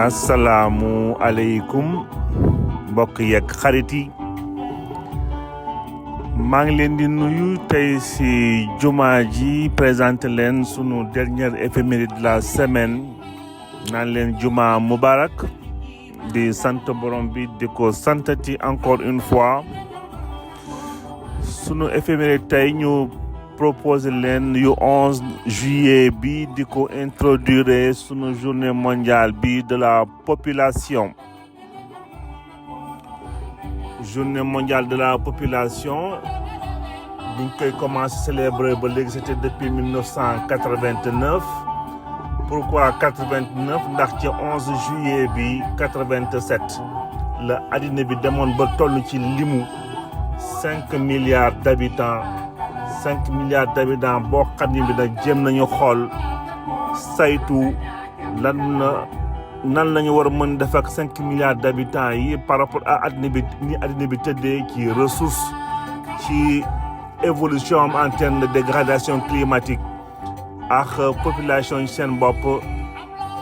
asalaamu aleykum mbokk yeeg xarit yi maa ngi leen di nuyu tey si jumaa ji présenté leen sunu dernière éphéméride de la semaine naan leen jumaa mubarak di sant borom bi di ko santati encore une fois sunu éphéméride tey ñu proposé leen yu 11 juillet bi di ko introduire sunu journée mondiale bi de la population journée mondiale de la population biñ koy commencé célébrer ba léegi c'était depuis 1989 pourquoi 89 ndax ci 11 juillet bi 87 la àddina bi demoon ba toll ci limu 5 milliards d'habitants 5 milliards d'habitants boo xam ne bi nag jéem nañu xool saytu nan la ñu war a mën def ak 5 milliards d'habitants yi par rapport à àddina bi ni àddina bi tëddee ci ressources ci évolution am en termes de dégradation climatique ak population yi seen bopp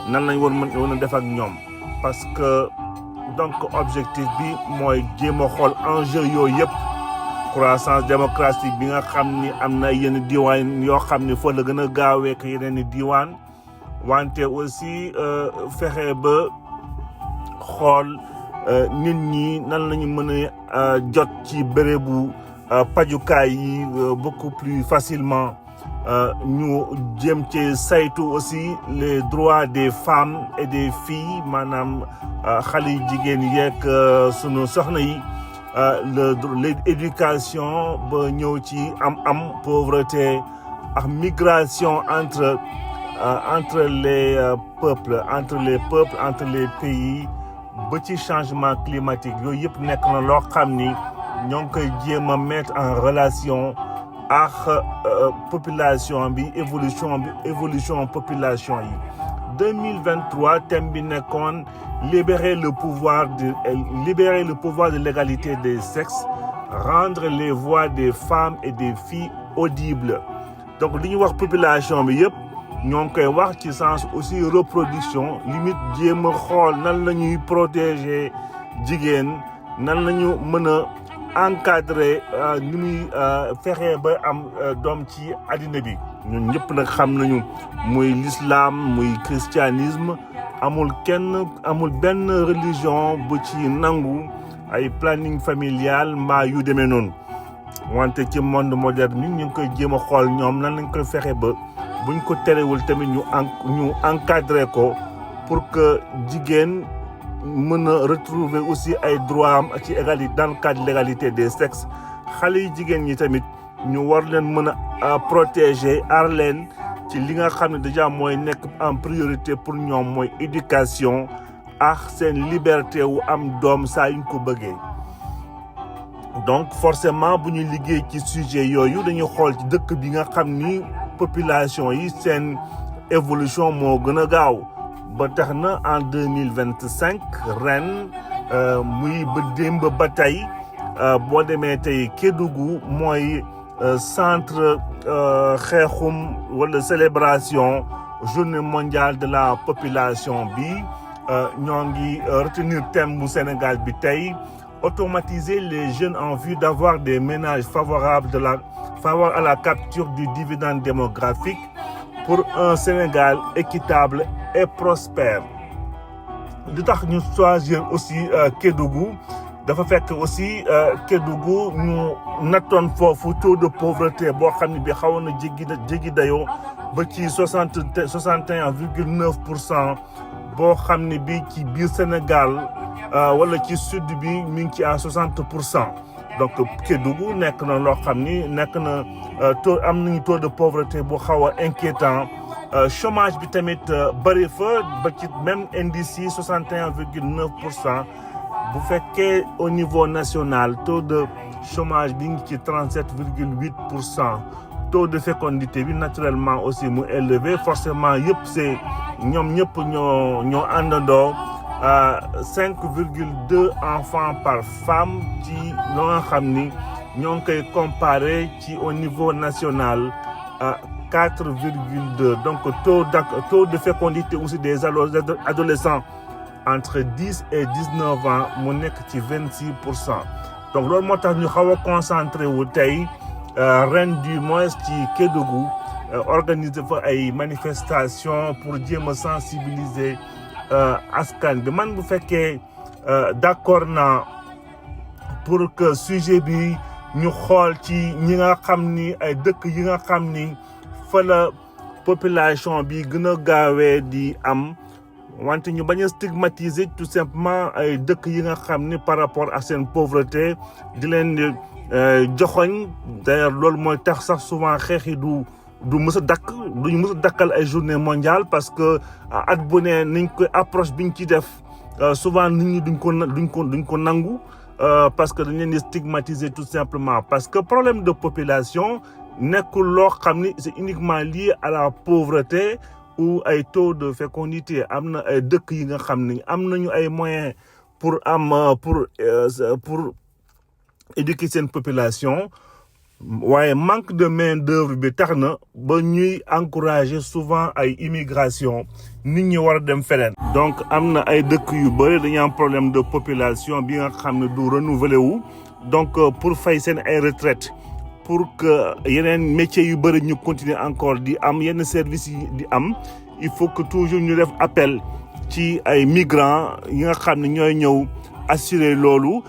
nan lañ war mën a def ak ñoom parce que donc objectif bi mooy jéem a xool enjeu yooyu yëpp croissance démocratique bi nga xam ni am na yenn diwaan yoo xam ni fa la gën a gaawee ak yeneen i diwaan wante aussi fexe ba xool nit ñi nan lañu mën a jot ci bérébu pajukaay yi beaucoup plus facilement ñu jéem ci saytu aussi les droits des femmes et des filles maanaam xale yu jigéen yeeg sunu soxna yi l'éducation ba ñëw ci am pauvreté ak migration entre les peuples entre les pays ba ci changement climatique yooyu yëpp nekk na loo xam ni ñoo ngi koy jéem a mettre en relation ak population bi évolution population yi 2023 thème bi nekkoon libérer le pouvoir de l'égalité des sexes rendre les voix des femmes et des filles audibles donc li ñuy wax population bi yëpp ñoo ngi koy wax ci sens aussi reproduction limite jéem a xool nan la ñuy protéger jigéen nan la ñu mën a encadrer ni muy fexe ba am doom ci àddina bi ñun ñëpp nag xam nañu muy l'islam muy christianisme amul benn religion bu ci nangu ay planning familial mbaa yu demee noonu wante ci monde moderne ñu ngi koy jéem a xool ñoom nan lañ koy fexe ba buñ ko terewul tamit ñu encadrer ko pour que jigéen mën a retrouver aussi ay droits am ci égalité dans le cadre de l'égalité des sexes xale yi jigéen ñi tamit ñu war leen mën a protéger aar leen ci li nga xam ne déjà mooy nekk en priorité pour ñoom mooy éducation ak seen liberté wu am doom saa yuñ ko bëggee donc forcément bu ñuy liggéey ci sujet yooyu dañuy xool ci dëkk bi nga xam ni population yi seen évolution moo gën a gaaw ba tax na en 2025 ren muy ba démb ba tey boo demee tey Kédougou mooy centre xeexum wala célébration journée mondiale de la population bi ñoo ngi retenir thème bu Sénégal bi tey automatiser les jeunes en vue d'avoir des ménages favorables à la capture du dividende démographique pour un Sénégal équitable et prospère. li tax ñu choisir aussi Kédougou dafa fekk aussi Kédougou ñu nattoon foofu taux de pauvreté boo xam ne bi xawoon na jéggi dayoo ba ci 61,9% boo xam ne bi ci biir Sénégal wala ci sud bi mi ngi ci à 60%. donc Kédougou nekk na loo xam ni nekk na am nañu taux de pauvreté bu xaw a inquiétant chômage bi tamit bëri fa ba ci même indice yi 61,9%. bu fekkee au niveau national taux de chômage bi ngi ci 37,8%. taux de fécondité bi naturellement aussi mu élevé forcément yëpp c'est ñoom ñëpp ñoo àndandoo 5,2 enfants par femme ci loo nga xam ni ñoo ngi koy comparé ci au niveau national 4,2 donc taux de fécondité aussi des adolescents entre 10 et 19 ans mu nekk ci 26%. Donc loolu moo tax ñu xaw a concentré wu tey ren du moins ci Kédougou organiser fa ay manifestations pour jéem a sensibiliser askan bi. Man bu fekkee d'accord naa pour que sujet bi ñu xool ci ñi nga xam ni ay dëkk yi nga xam ni fa la population bi gën a gaawee di am, wante ñu bañ a stigmatiser tout simplement ay dëkk yi nga xam ni par rapport à seen pauvreté di leen di joxoñ. D'ailleurs loolu mooy tax sax souvent xeex yi du mës a dakk duñu mës a dakkal ay journée mondiale, parce que at bu ne niñ koy approche biñ ci def souvent nit ñi duñ ko nangu parce que dañ leen di stigmatiser tout simplement. Parce que problème de population nekkul loo xam ni c'est uniquement lié à la pauvreté ou ay taux de fécondité. Am na ay dëkk yi nga xam ni am nañu ay moyens pour éduquer seen population, waaye manque de main d'œuvre bi tax na ba ñuy encourager souvent ay immigration, nit ñi war a dem feneen. Donc am na ay dëkk yu bëri dañu am problème de population bi nga xam ne du renouveler wu. Donc pour fay seen ay retraite, pour que yeneen métiers yu bëri ñu continuer encore di am yenn services yi di am, il faut que toujours ñu def appel ci ay migrants yi nga xam ne ñooy ñëw assurer loolu.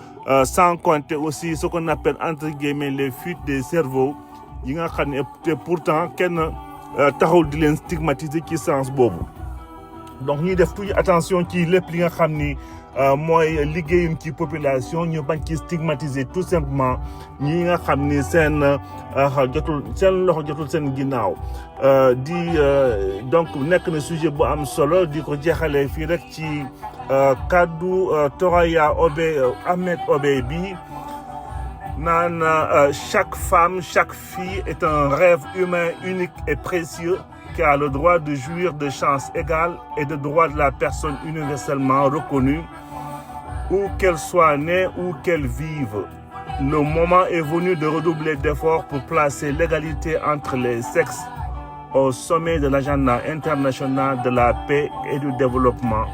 Sans compter aussi ce qu'on appelle entre guillemets les fuites des cerveaux yi nga xam ne te pourtant kenn taxawul di leen stigmatiser ci sens boobu. Donc ñuy def toujours attention ci lépp li nga xam ni mooy liggéeyum ci population, ñu bañ ci stigmatiser tout simplement ñi nga xam ni seen loxo jotul seen ginnaaw. Donc nekk na sujet bu am solo di ko jeexalee fii rek ci kaddu Thoraya Ahmed Obey bi naan chaque femme, chaque fille est un rêve humain unique et précieux qui a le droit de jouir de chances égales et de droits de la personne universellement reconnus, où qu'elle soit née ou qu'elle vive. Le moment est venu de redoubler d'efforts pour placer l'égalité entre les sexes au sommet de l'agenda international de la paix et du développement.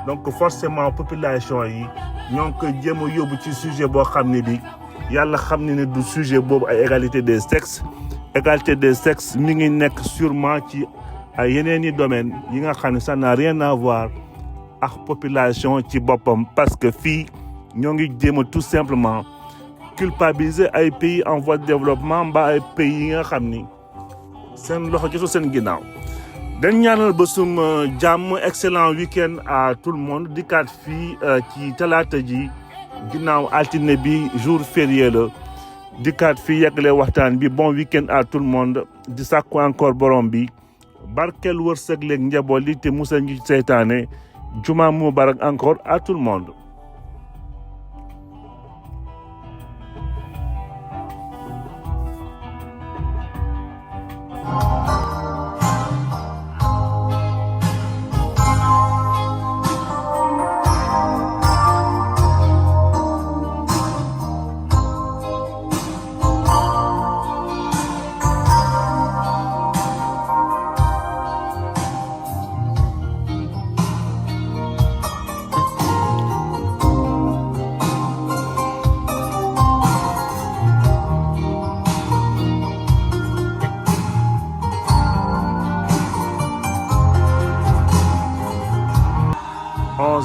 Donc forcément population yi ñoo ngi koy jéem a yóbbu ci sujet boo xam ne bi yàlla xam ne du sujet boobu ay égalité des sexes. Égalité des sexes mi ngi nekk sûrement ci ay yeneen i domaines yi nga xam ne ça n'a rien à voir ak population ci boppam, parce que fii ñoo ngi jéem a tout simplement culpabiliser ay pays en voie de développement mbaa ay pays yi nga xam ni seen loxo jotul seen ginnaaw. dañ ñaanal bésum jàmm, excellent week-end à tout le monde. dikkaat fii ci talaata ji ginnaaw altine bi jour férié la, dikkaat fii yeggale waxtaan bi. Bon week-end à tout le monde. di sàkku encore borom bi barkeel wërsëg leeg njaboot li te musal ñu seytaane. Juma mubarak encore à tout le monde.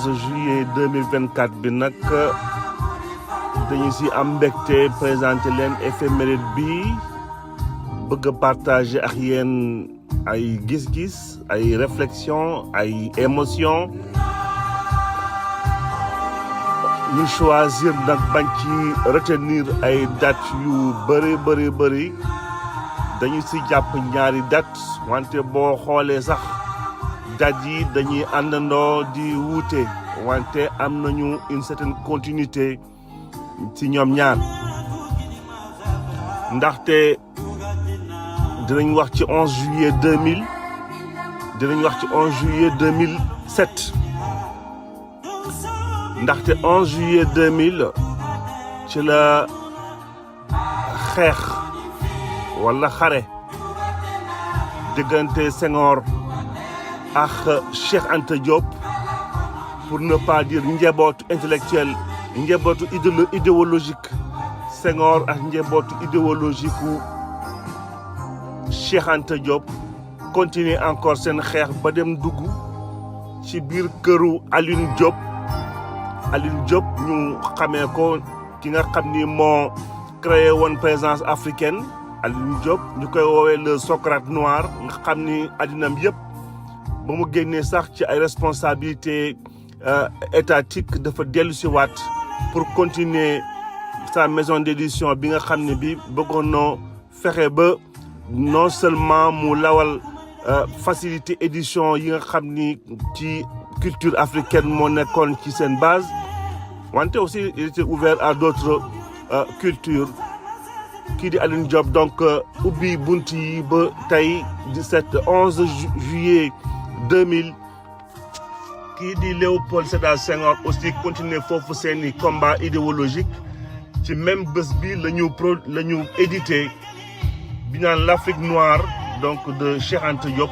Juillet 2024 bi nag dañu si am mbégte présenter leen éphéméride bi, bëgg a partager ak yéen ay gis-gis, ay réflexion, ay émotion. ñu choisir nag bañ ci retenir ay date yu bëri dañu si jàpp ñaari date, wante boo xoolee sax date yi dañuy àndandoo di wuute, wante am nañu une certaine continuité ci ñoom ñaar. ndaxte dinañ wax ci 11 juillet 2000, dinañ wax ci 11 juillet 2007. ndaxte 11 juillet 2000 ci la xeex wala xare diggante Senghor ak Cheikh Anta Diop pour ne pas dire njabootu intellectuel njabootu idéologique Senghor ak njabootu idéologique u Cheikh Anta Diop continuer encore seen xeex ba dem dugg ci biir këru Alioune Diop ñu xamee ko ki nga xam ni moo créé woon présence africaine Alioune Diop ñu koy woowee le Socrate noir nga xam ni addinam yëpp ba mu génnee sax ci ay responsabilités étatiques dafa dellu si waat pour continuer sa maison d'édition bi nga xam ne bi bëggoon noo fexe ba non seulement mu lawal facilité édition yi nga xam ni ci culture africaine moo nekkoon ci seen base wante aussi il était ouvert à d'autres cultures kii di Alioune Diop donc ubbi bunt yi ba tey 11 juillet 2000 kii di Léopold Sédar Senghor aussi continuer foofu seeni combat idéologique ci même bés bi la ñu édité bi naan l'Afrique noire donc de Cheikh Anta Diop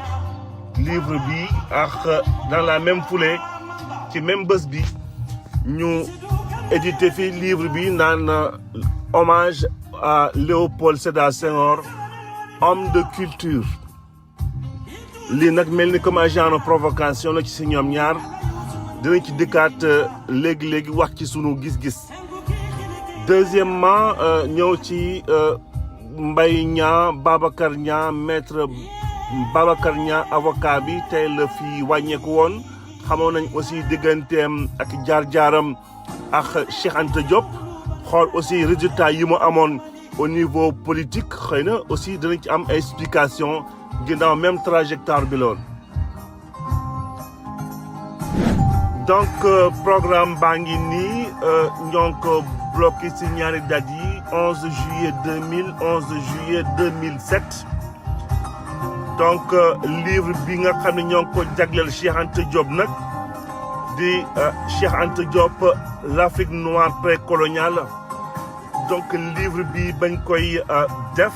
livre bi ak dans la même foulée ci même bés bi ñu édité fi livre bi naan hommage à Léopold Sédar Senghor homme de culture lii nag mel ni comme un genre provocation la ci si ñoom ñaar dinañ ci dikkaat léegi wax ci sunu gis-gis. Deuxièmement ñëw ci Mbaye Niang Babacar Niang maître Babacar Niang avocat bi tey la fi wàññeeku woon xamoon nañ aussi digganteem ak jaar-jaaram ak Cheikh Anta Diop xool aussi résultat yi mu amoon au niveau politique xëy na aussi dinañ ci am explication ginnaaw même trajectoire bi lool. donc programme baa ngi nii ñoo ngi ko bloqué ci ñaari date yi 11 juillet 2000 11 juillet 2007 donc livre bi nga xam ne ñoo ngi ko jagleel Cheikh Anta Diop nag di Cheikh Anta Diop l'Afrique noire précoloniale donc livre bi bañ koy def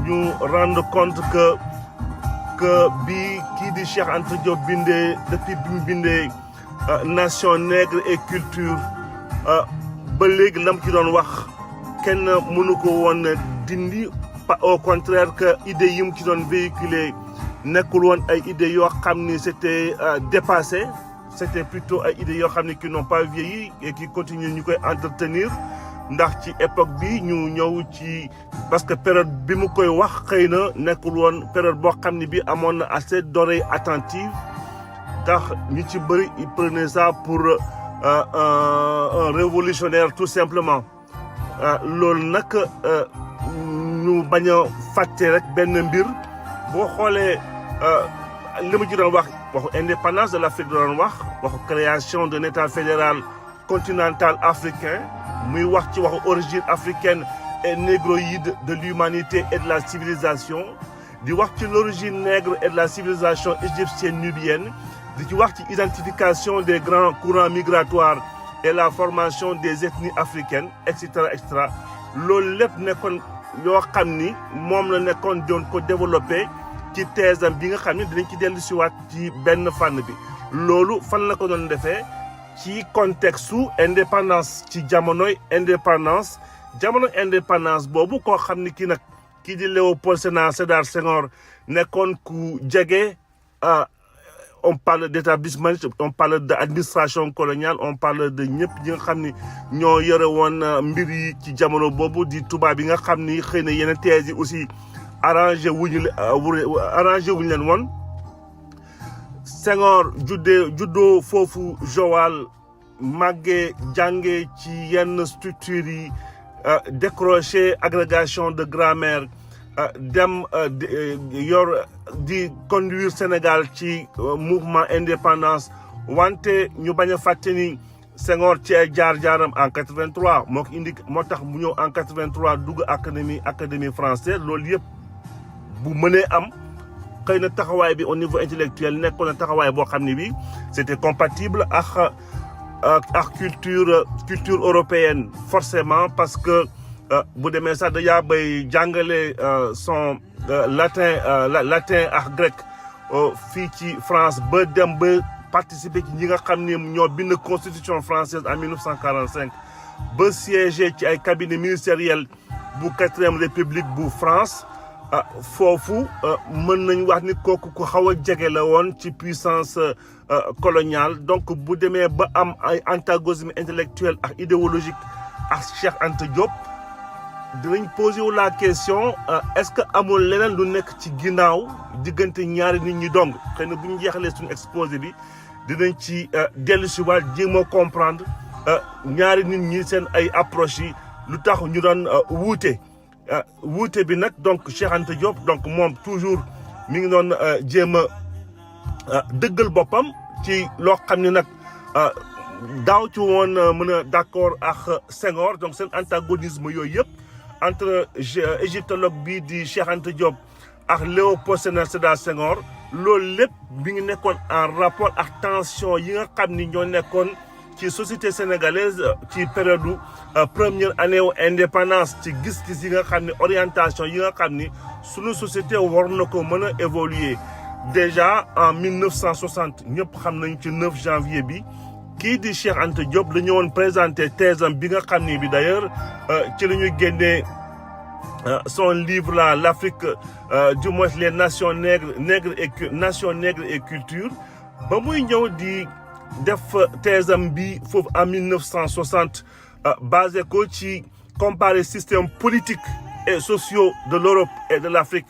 ñu rendre compte que bi kii di Cheikh Anta Diop bindee depuis bi mu bindee nation nègre et culture ba léegi lam ci doon wax kenn mënu ko woon dindi au contraire que idées yi mu ci doon véhiculer nekkul woon ay idées yoo xam ni c'était dépassé c'était plutôt ay idées yoo xam ni qui n'ont pas vieilli et qui continuent ñu koy entretenir ndax ci époque bi ñu ñëw ci parce que période bi mu koy wax xëy na nekkul woon période boo xam ni bi amoon na assez d'oreilles attentives tax ñu ci bëri il prenait ça pour un révolutionnaire tout simplement loolu nag ñu bañ a fàtte rek benn mbir boo xoolee li mu ci doon wax waxu indépendance de l'Afrique doon wax waxu création d'un état fédéral continental africain muy wax ci waxu origine africaine et négroïde de l'humanité et de la civilisation di wax ci l'origine nègre et de la civilisation égyptienne nubienne di ci wax ci identification des grands courants migratoires et la formation des ethnies africaines et cetera loolu lépp nekkoon yoo xam ni moom la nekkoon doon ko développé ci thèse am bi nga xam ni dinañ ci dellu siwaat ci benn fànn bi loolu fan la ko doon defee ci contexte su indépendance ci jamono indépendance boobu koo xam ni kii di Léopold Sédar Senghor nekkoon ku jege on parle d'établissement on parle d'administration coloniale on parle de ñëpp ñi nga xam ni ñoo yore woon mbir yi ci jamono boobu di tubaab yi nga xam ni xëy na yeneen thèses yi aussi arrangé wuñu leen woon Senghor juddoo foofu Joal màggee jàngee ci yenn structures yi décroché agrégation de grammaire dem di conduire Sénégal ci mouvement indépendance wante ñu bañ a fàtte ni Senghor ci ay jaar-jaaram en 83 moo ko indi moo tax mu ñëw en 83 dugg académie française loolu yëpp bu mënee am xëy na taxawaay bi au niveau intellectuel nekkoon na taxawaay boo xam ne bi c'était compatible ak culture européenne forcément parce que bu demee sax dañaa bay jàngale son latin ak grec fii ci France ba dem ba participer ci ñi nga xam ne ñoo bind constitution française en 1945 ba siégé ci ay cabinet ministériel bu 4e république bu France foofu mën nañ wax ni kooku ku xaw a jege la woon ci puissance coloniale donc bu demee ba am ay antagonisme intellectuel ak idéologique ak Cheikh Anta Diop dinañ posé wu la question est-ce que amul leneen lu nekk ci ginnaaw diggante ñaari nit ñi dong xëy na bu ñu jeexalee suñu exposé bi dinañ ci dellu si waat jéem a comprendre ñaari nit ñi seen ay approches yi lu tax ñu doon wuute wuute bi nag donc Cheikh Anta Diop donc moom toujours mi ngi doon jéem a dëggal boppam ci loo xam ne nag daaw ci woon mën a d'accord ak Senghor donc seen antagonisme yooyu yëpp entre égyptologue bii di Cheikh Anta Diop ak Léopold Sédar Senghor loolu lépp mi ngi nekkoon en rapport ak tension yi nga xam ni ñoo nekkoon ci société sénégalaise ci période première année wu indépendance ci gis-gis yi nga xam ne orientation yi nga xam ni sunu société war na ko mën a évoluer déjà en 1960 ñëpp xam nañ ci 9 janvier bi kii di Cheikh Anta Diop la ñëwoon présenter thèse am bi nga xam ni bi d'ailleurs ci la ñu génnee son livre là l'Afrique du moins les nations nègres et culture ba muy ñëw di def thèse am bi foofu en 1960 basé ko ci comparer système politique et sociaux de l'Europe et de l'Afrique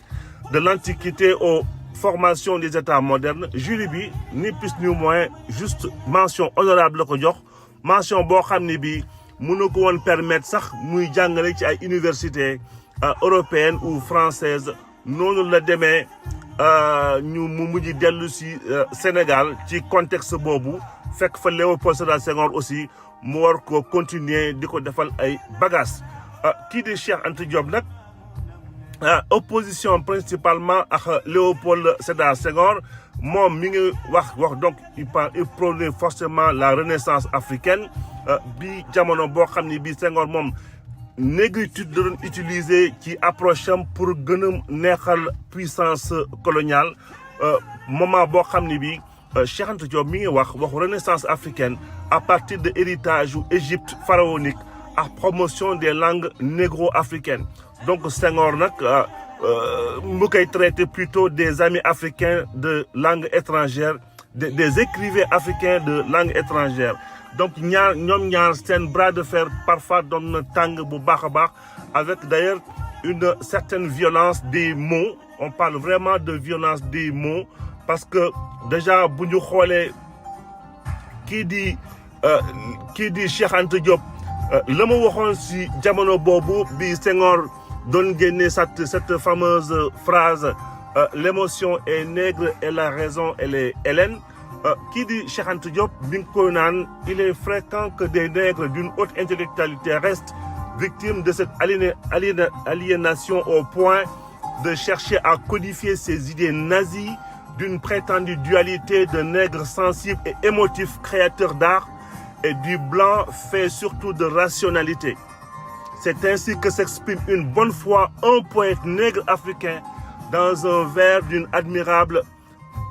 de l'Antiquité aux formations des États modernes jury bi ni plus ni moins juste mention honorable la ko jox mention boo xam ne bi mënu ko woon permettre sax muy jàngale ci ay universités européennes ou françaises noonu la demee ñu mu mujj dellu si Sénégal ci contexte boobu fekk fa Léopold Sédar Senghor aussi mu war ko continuer di ko defal ay bagages kii di Cheikh Anta Diop nag opposition principalement ak Léopold Sédar Senghor moom mi ngi wax donc il prône forcément la renaissance africaine bi jamono boo xam ne bii Senghor moom négritude la doon utiliser ci approche am pour gën a neexal puissance coloniale moment boo xam ne bii Cheikh Anta Diop mi ngi waxu renaissance africaine à partir de héritage u Égypte pharaonique ak promotion des langues négro-africaines donc Senghor nag mu koy traité plutôt des amis africains de langue étrangère des écrivains africains de langue étrangère donc ñoom ñaar seen bras de fer parfois doon na tàng bu baax a baax avec d'ailleurs une certaine violence des mots on parle vraiment de violence des mots parce que déjà bu ñu xoolee kii di Cheikh Anta Diop la ma waxoon si jamono boobu bi Senghor doon génne cette fameuse phrase l'émotion est nègre et la raison elle est hellène kii di Cheikh Anta Diop bi nga koy naan il est fréquent que des nègres d'une haute intellectualité restent victimes de cette aliénation au point de chercher à codifier ces idées nazies d'une prétendue dualité de nègre sensible et émotif créateur d'art et du blanc fait surtout de rationalité. C'est ainsi que s'exprime une bonne fois un poète nègre africain dans un vers d'une admirable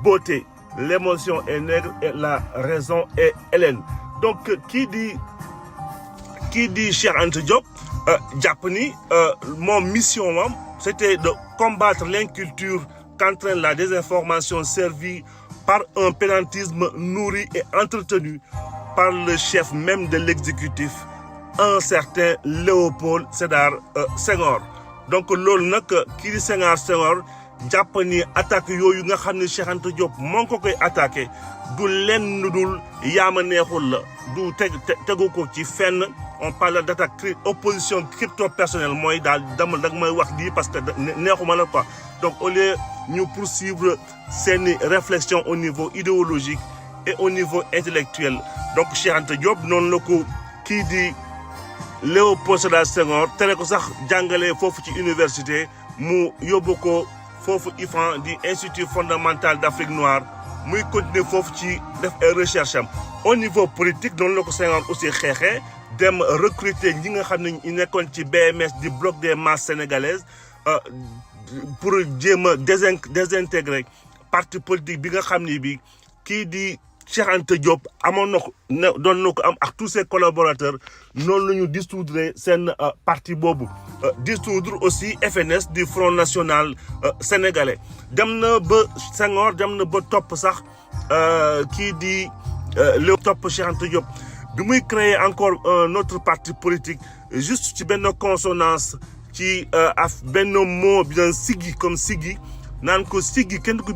beauté. L'émotion est nègre et la raison est hellène. Donc kii di Cheikh Anta Diop jàpp ni mon mission am c'était de combattre l'inculture qu'entraîne la désinformation servie par un pédantisme nourri et entretenu par le chef même de l'exécutif, un certain Léopold Sédar Senghor. Donc loolu nag kii di Senghor jàpp ni attaque yooyu nga xam ne Cheikh Anta Diop moo ko koy attaqué du lenn dul yaama neexul la du tegu ko ci fenn on parle d'attaque opposition crypto personnelle mooy daal dama dag may wax lii parce que neexuma la quoi donc au lieu ñu poursuivre seeni réflexion au niveau idéologique et au niveau intellectuel donc Cheikh Anta Diop noonu la ko kii di Léopold Sédar Senghor tere ko sax jàngale foofu ci université mu yóbbu ko foofu IFAN di Institut fondamental d'Afrique noire muy continuer foofu ci def ay recherche am au niveau politique noonu la ko Senghor aussi xeexee dem recruter ñi nga xam ne ñu nekkoon ci BMS di bloc des masses sénégalaises pour jéem a désintégrer parti politique bi nga xam ni bi kii di Cheikh Anta Diop amoon na ko doon na ko am ak tous ses collaborateurs noonu la ñu dissoudre seen parti boobu dissoudre aussi FNS du Front National Sénégalais dem na ba Senghor dem na ba topp sax kii di Léo topp Cheikh Anta Diop bi muy créer encore un autre parti politique juste ci benn consonance ci benn mot bi doon siggi comme siggi naan ko siggi kenn du ko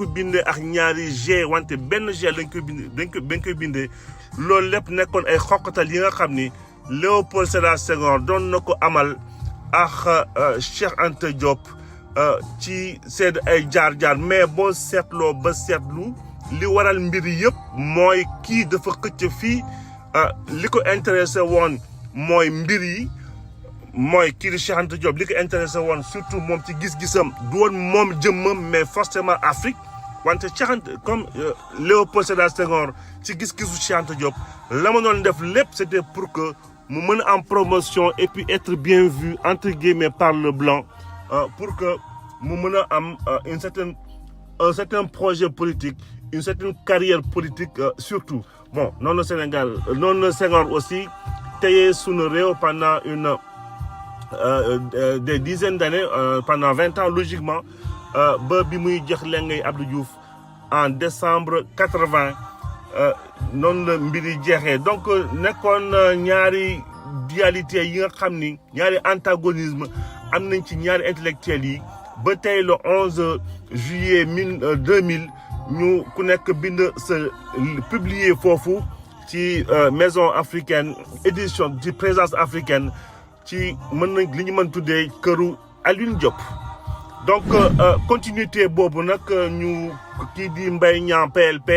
bindee ak ñaari G wante benn G lañ koy bindee loolu lépp nekkoon ay xoqatal yi nga xam ni Léopold Sédar Senghor doon na ko amal ak Cheikh Anta Diop ci seen ay jaar-jaar mais boo seetloo ba seetlu li waral mbir yëpp mooy kii dafa xëcc fii li ko intéressé woon mooy mbir yi mooy kii di Cheikh Anta Diop li ko intéressé woon surtout moom ci gis-gisam du woon moom jëmmam mais forcément Afrique wante Cheikh Anta comme Léopold Sédar Senghor ci gis-gisu Cheikh Anta Diop la ma doon def lépp c'était pour que mu mën a am promotion et puis être bien vu entre guillemets par le blanc pour que mu mën a am un certain projet politique une certaine carrière politique surtout bon noonu la Sénégal noonu la Senghor aussi téye sunu réew pendant des dizaines d'années pendant 20 ans logiquement ba bi muy jox lengay Abdou Diouf en décembre 80 noonu la mbir yi jeexee donc nekkoon ñaari dualité yi nga xam ni ñaari antagonisme am nañ ci ñaari intellectuels yi ba tey le 11 juillet 2000 ñu ku nekk bind sa publier foofu ci maison africaine édition ci présence africaine ci mën nañ li ñu mën tuddee këru Alioune Diop donc continuité boobu nag ñu kii di Mbaye Niang PLP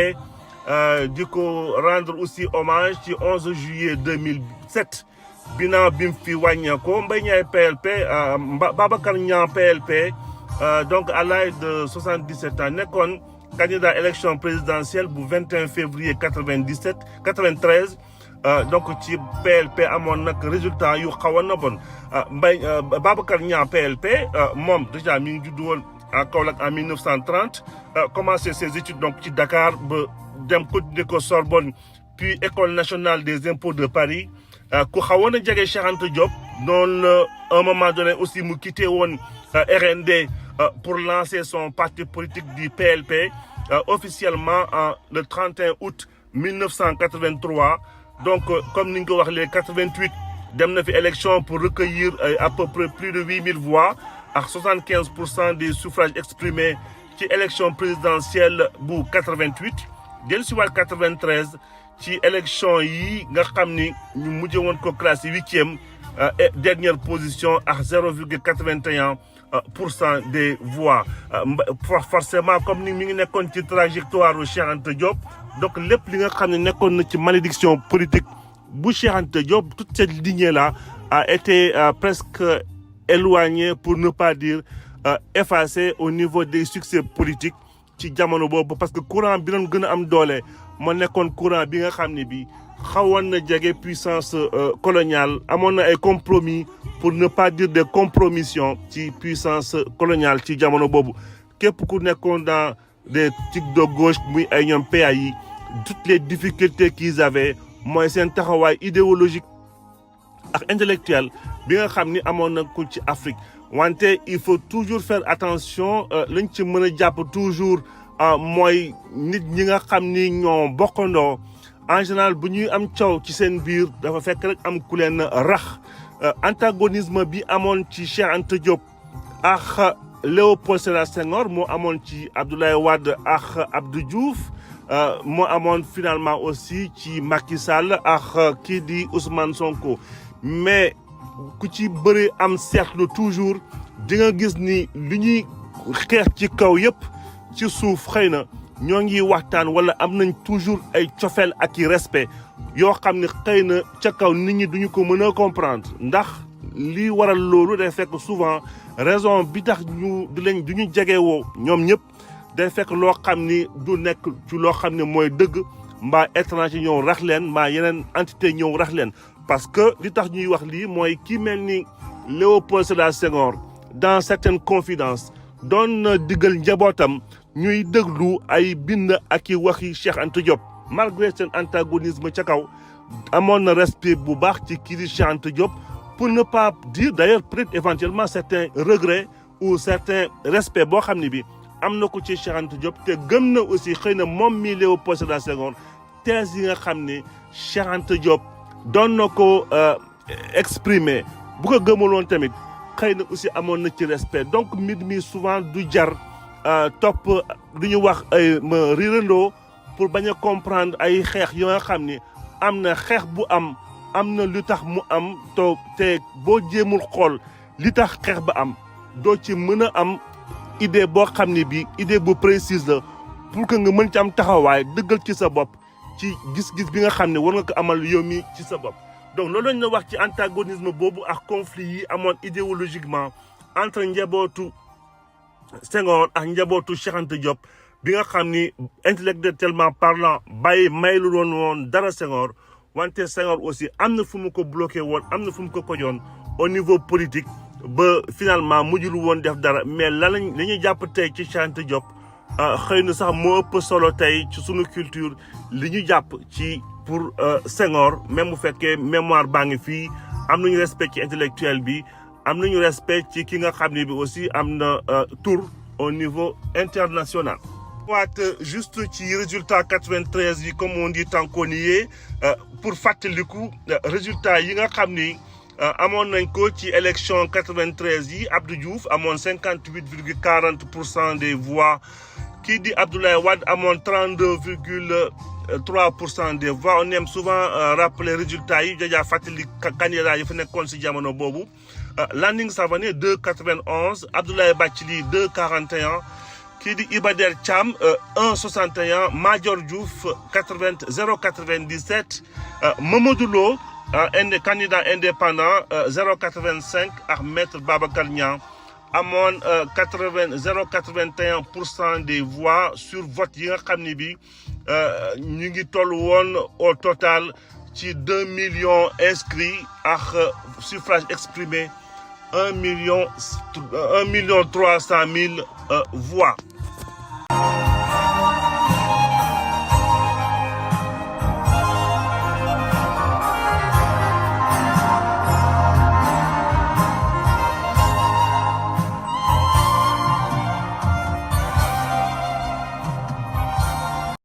di ko rendre aussi hommage ci 11 juillet 2007 binaa bi mu fi wàññeekoo Mbaye Niang PLP Babacar Niang PLP donc à l'âge de 77 ans nekkoon candidat élection présidentielle bu 21 février 93 donc ci PLP amoon nag résultat yu xawoon na bon Babacar Niang PLP moom déjà mi ngi juddu woon à Kaolack en 1930 commencé ses études donc ci Dakar ba dem continuer ko Sorbonne puis École nationale des impôts de Paris ku xawoon a jege Cheikh Anta Diop noonu à un moment donné aussi mu quitté woon RND pour lancer son parti politique du PLP officiellement le 31 août 1983 donc comme ni nga ko wax les 88 dem na fi élection pour recueillir à peu près plus de 8000 voix ak 75% des suffrages exprimés ci élection présidentielle bu 88 dellusiwaat 93 ci élection yi nga xam ni ñu mujjee woon ko classé 8e et dernière position ak 0,81% des voix forcément comme ni mi ngi nekkoon ci trajectoire u Cheikh Anta Diop donc lépp li nga xam ne nekkoon na ci malédiction politique bu Cheikh Anta Diop toute cette lignée là a été presque éloignée pour ne pas dire effacée au niveau des succès politiques ci jamono boobu parce que courant bi doon gën a am doole moo nekkoon courant bi nga xam ne bi xawoon na jege puissance coloniale amoon na ay compromis pour ne pas dire des compromissions ci puissance coloniale ci jamono boobu képp ku nekkoon dans des tics de gauche muy ay ñoom PAI toutes les difficultés qu'ils avaient mooy seen taxawaay idéologique ak intellectuel bi nga xam ni amoon na ko ci Afrique wante il faut toujours faire attention lañ ci mën a jàpp toujours mooy nit ñi nga xam ni ñoo bokkandoo en général bu ñuy am coow ci seen biir dafa fekk rek am ku leen rax antagonisme bi amoon ci Cheikh Anta Diop ak Léopold Sédar Senghor moo amoon ci Abdoulaye Wade ak Abdou Diouf moo amoon finalement aussi ci Macky Sall ak kii di Ousmane Sonko mais ku ci bëri am seetlu toujours di nga gis ni li ñuy xeex ci kaw yëpp ci suuf xëy na ñoo ngi waxtaan wala am nañ toujours ay cofeel ak i respect yoo xam ne xëy na ca kaw nit ñi duñu ko mën a comprendre ndax lii waral loolu day fekk souvent raison bi tax ñu du ñu jegewoo ñoom ñëpp day fekk loo xam ni du nekk ci loo xam ne mooy dëgg mbaa étranger ñëw rax leen mbaa yeneen entité ñëw rax leen parce que li tax ñuy wax lii mooy ki mel ni Léopold Sédar Senghor dans certaines confidences doon na diggal njabootam ñuy déglu ay bind ak i waxi Cheikh Anta Diop malgré seen antagonisme ca kaw amoon na respect bu baax ci kii di Cheikh Anta Diop pour ne pas dire d'ailleurs peut-être éventuellement certains regrets ou certains respect boo xam ne bi am na ko ci Cheikh Anta Diop te gëm na aussi xëy na moom mii Léopold Sédar Senghor thèse yi nga xam ne Cheikh Anta Diop doon na ko exprimer bu ko gëmaloon tamit xëy na aussi amoon na ci respect donc mbir mi souvent du jar topp lu ñu wax ay ma rirandoo pour bañ a comprendre ay xeex yoo nga xam ni am na xeex bu am na lu tax mu am te boo jéemul xool li tax xeex ba am doo ci mën a am idée boo xam ne bi idée bu précise la pour que nga mën ci am taxawaay dëggal ci sa bopp ci gis-gis bi nga xam ne war nga ko amal yow mi ci sa bopp. donc loolu lañ la wax ci antagonisme boobu ak conflit yi amoon idéologiquement entre njabootu Senghor ak njabootu Cheikh Anta Diop bi nga xam ni intellectuellement parlant maylu doon woon dara Senghor wante Senghor aussi am na fu mu ko bloqué woon am na fu mu ko kojoon au niveau politique ba finalement mujjul woon def dara mais la ñuy jàpp tey ci Cheikh Anta Diop xëy na sax moo ëpp solo tey ci sunu culture li ñu jàpp ci pour Senghor même bu fekkee mémoire baa ngi fii am nañu respect ci intellectuel bi am nañu respect ci ki nga xam ne bi aussi am na tour au niveau international. waat juste ci résultat 93 yi comme on dit tant qu'on y est pour fàttaliku résultat yi nga xam ni amoon nañ ko ci élection 93 yi Abdou Diouf amoon 58,40% des voix kii di Abdoulaye Wade amoon 32,3% des voix on aime souvent rappeler résultats yi jajaa fàttali candidat yi fa nekkoon si jamono boobu Landing Savané 2,91 Abdoulaye Bathily 2,41 kii di Iba Der Thiam 1,61 Madior Diouf 0,97 Mamadou Lo candidat indépendant 0,85 ak Maître Babacar Niang amoon 0,81% des voix sur vote yi nga xam ne bi ñu ngi toll woon au total ci 2 millions inscrits ak suffrage exprimé 1,3 million voix.